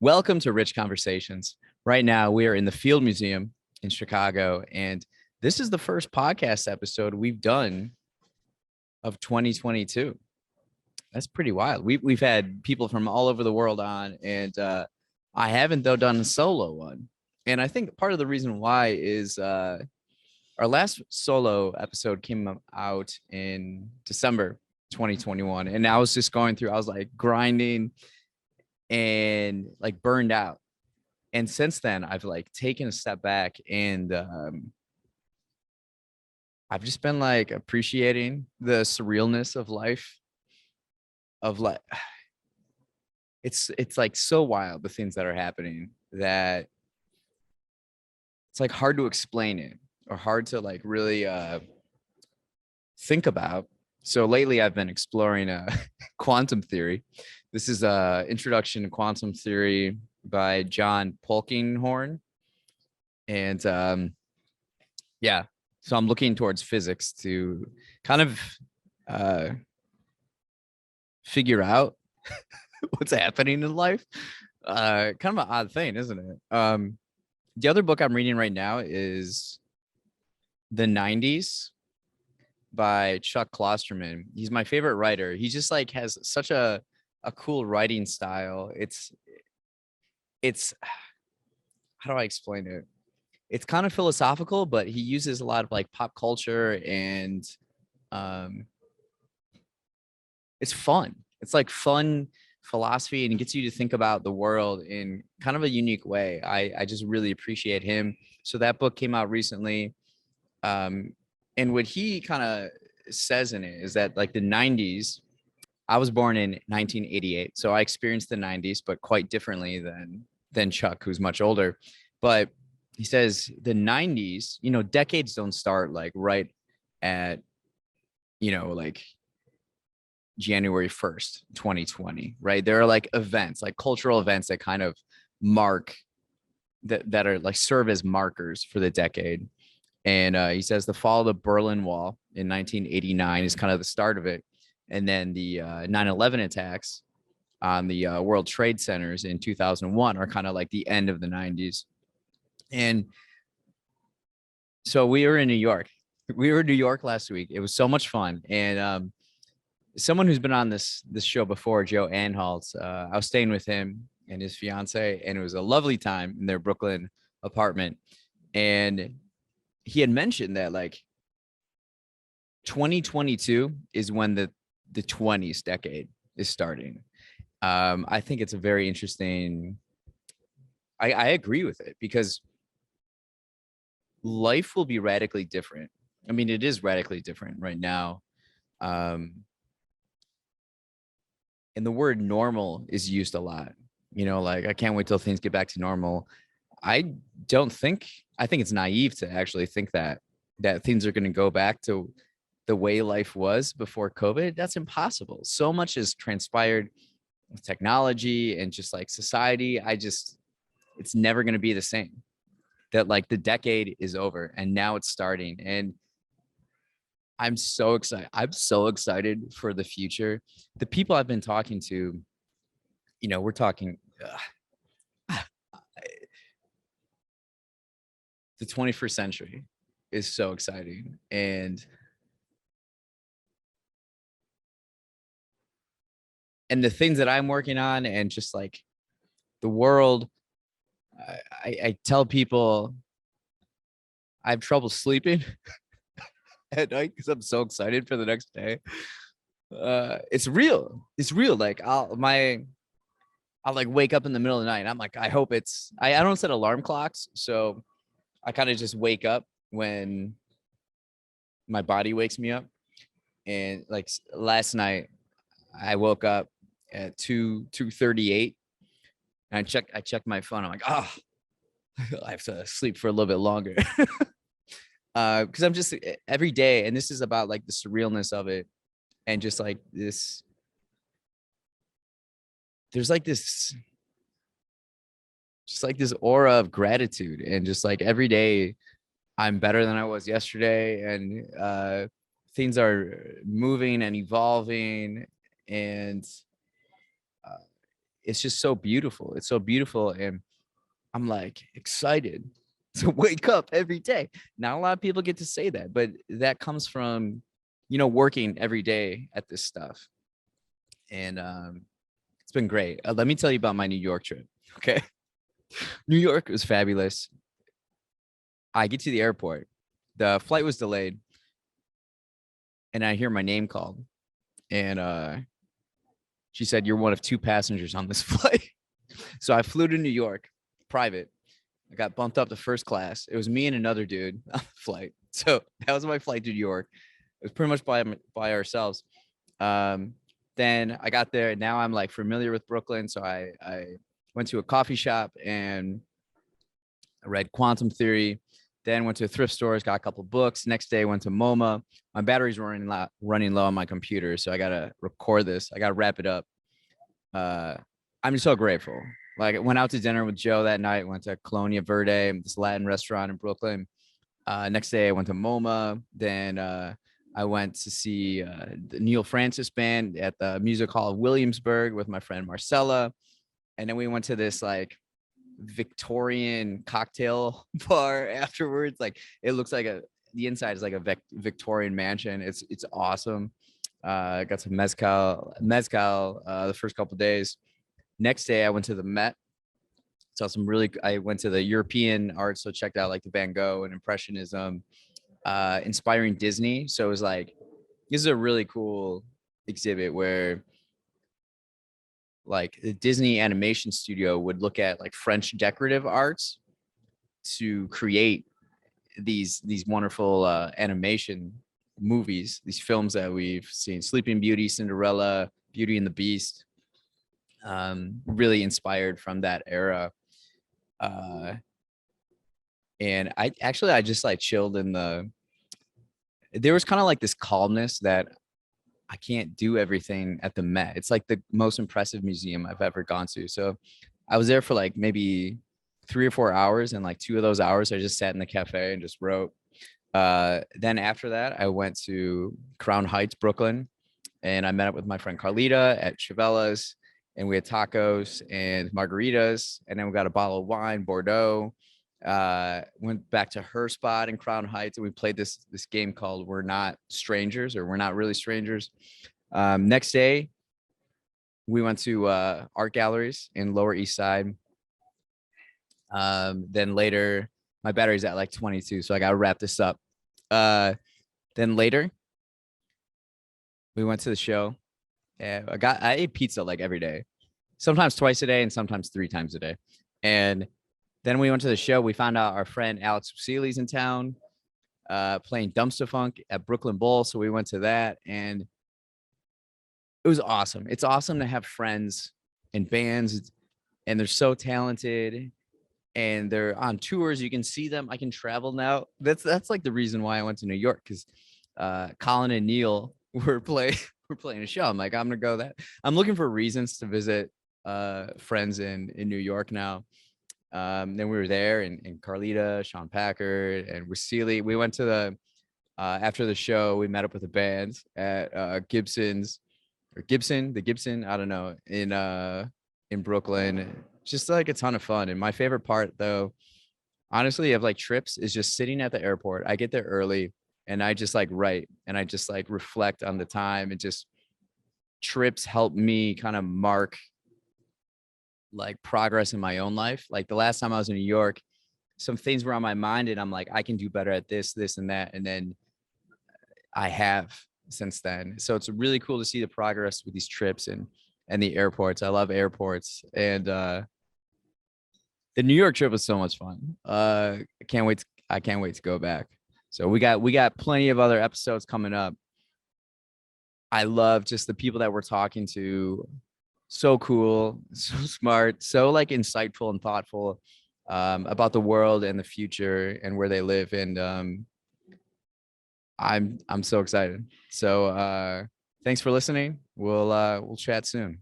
Welcome to Rich Conversations. Right now, we are in the Field Museum in Chicago, and this is the first podcast episode we've done of 2022. That's pretty wild. We've had people from all over the world on, and I haven't though done a solo one. And I think part of the reason why is our last solo episode came out in December 2021, and I was just going through. I was like grinding and like burned out. And since then, I've like taken a step back and I've just been like appreciating the surrealness of life. Of like, it's like so wild the things that are happening that it's like hard to explain it or hard to like really think about. So lately, I've been exploring quantum theory. This is a introduction to quantum theory by John Polkinghorne, and yeah, so I'm looking towards physics to kind of uh, figure out what's happening in life. Kind of an odd thing, isn't it? The other book I'm reading right now is The 90s by Chuck Klosterman. He's my favorite writer. He just like has such a cool writing style. It's how do I explain it? It's kind of philosophical, but he uses a lot of like pop culture and um it's fun. It's like fun philosophy and it gets you to think about the world in kind of a unique way. I just really appreciate him. So that book came out recently. Um, and what he kind of says in it is that like the 90s, I was born in 1988. So I experienced the 90s, but quite differently than Chuck, who's much older. But he says the 90s, decades don't start like right at, like January 1st, 2020, right? There are like events, like cultural events that kind of mark that are like serve as markers for the decade. And he says the fall of the Berlin Wall in 1989 is kind of the start of it. And then the 9/11 attacks on the World Trade Centers in 2001 are kind of like the end of the 90s. And so we were in New York. We were in New York last week. It was so much fun. And someone who's been on this show before, Joe Anhalt, I was staying with him and his fiance, and it was a lovely time in their Brooklyn apartment. And he had mentioned that like 2022 is when the 20s decade is starting. I think it's a very interesting. I agree with it because life will be radically different. I mean, it is radically different right now. Um, and the word normal is used a lot. Like I can't wait till things get back to normal. I don't think I think it's naive to actually think that things are going to go back to the way life was before COVID. That's impossible. So much has transpired with technology and just like society. It's never going to be the same. That like the decade is over and now it's starting. And I'm so excited. I'm so excited for the future. The people I've been talking to, we're talking the 21st century is so exciting. And the things that I'm working on and just like the world, I tell people I have trouble sleeping at night because I'm so excited for the next day. It's real. It's real. Like I'll like wake up in the middle of the night. And I'm like, I hope I don't set alarm clocks. So I kind of just wake up when my body wakes me up. And like last night, I woke up at 2:38 and I checked my phone. I'm like, oh, I have to sleep for a little bit longer. Because I'm just every day, and this is about like the surrealness of it, and just like this, there's like this, just like this aura of gratitude, and just like every day, I'm better than I was yesterday, and things are moving and evolving, and uh, it's just so beautiful. It's so beautiful. And I'm like excited to wake up every day. Not a lot of people get to say that, but that comes from, working every day at this stuff. And it's been great. Let me tell you about my New York trip. Okay. New York was fabulous. I get to the airport. The flight was delayed. And I hear my name called. And she said, "You're one of two passengers on this flight." So I flew to New York, private. I got bumped up to first class. It was me and another dude on the flight. So that was my flight to New York. It was pretty much by ourselves. Then I got there. And now I'm like familiar with Brooklyn. So I went to a coffee shop and I read Quantum Theory. Then went to thrift stores, got a couple books. Next day went to MoMA. My battery's running low on my computer, so I gotta record this. I gotta wrap it up. I'm so grateful. Like I went out to dinner with Joe that night. Went to Colonia Verde, this Latin restaurant in Brooklyn. Next day I went to MoMA. Then I went to see the Neil Francis band at the Music Hall of Williamsburg with my friend Marcella. And then we went to this like Victorian cocktail bar afterwards. Like it looks like the inside is like a Victorian mansion. It's awesome. Got some mezcal the first couple of days. Next day I went to the Met. I went to the European art, so checked out like the Van Gogh and Impressionism, inspiring Disney. So it was like, this is a really cool exhibit where like the Disney animation studio would look at like French decorative arts to create these wonderful animation movies, these films that we've seen: Sleeping Beauty, Cinderella, Beauty and the Beast, really inspired from that era. And I just like chilled there was kind of like this calmness that I can't do everything at the Met. It's like the most impressive museum I've ever gone to. So I was there for like maybe 3 or 4 hours, and like 2 of those hours I just sat in the cafe and just wrote. Then after that, I went to Crown Heights, Brooklyn, and I met up with my friend Carlita at Chivella's, and we had tacos and margaritas, and then we got a bottle of wine, Bordeaux. Went back to her spot in Crown Heights, and we played this game called We're Not Strangers, or We're Not Really Strangers. Next day, we went to art galleries in Lower East Side. Then later, my battery's at like 22, so I gotta wrap this up. Then later, we went to the show. And I ate pizza like every day, sometimes twice a day and sometimes 3 times a day. And then we went to the show. We found out our friend Alex Seeley's in town, playing Dumpster Funk at Brooklyn Bowl. So we went to that, and it was awesome. It's awesome to have friends and bands, and they're so talented, and they're on tours. You can see them. I can travel now. That's like the reason why I went to New York, because Colin and Neil were playing a show. I'm like, I'm gonna go that. I'm looking for reasons to visit friends in New York now. Then we were there, and Carlita, Sean Packard, and Wasili. We went to the after the show, we met up with the band at the Gibson, I don't know, in Brooklyn. Just like a ton of fun. And my favorite part, though, honestly, of like trips is just sitting at the airport. I get there early and I just like write and I just like reflect on the time, and just trips help me kind of mark like progress in my own life. Like the last time I was in New York, some things were on my mind and I'm like, I can do better at this, and that. And then I have since then. So it's really cool to see the progress with these trips and the airports. I love airports. And the New York trip was so much fun. I can't wait to go back. So we got plenty of other episodes coming up. I love just the people that we're talking to. So cool, so smart, so like insightful and thoughtful about the world and the future and where they live. And I'm so excited. So thanks for listening. We'll chat soon.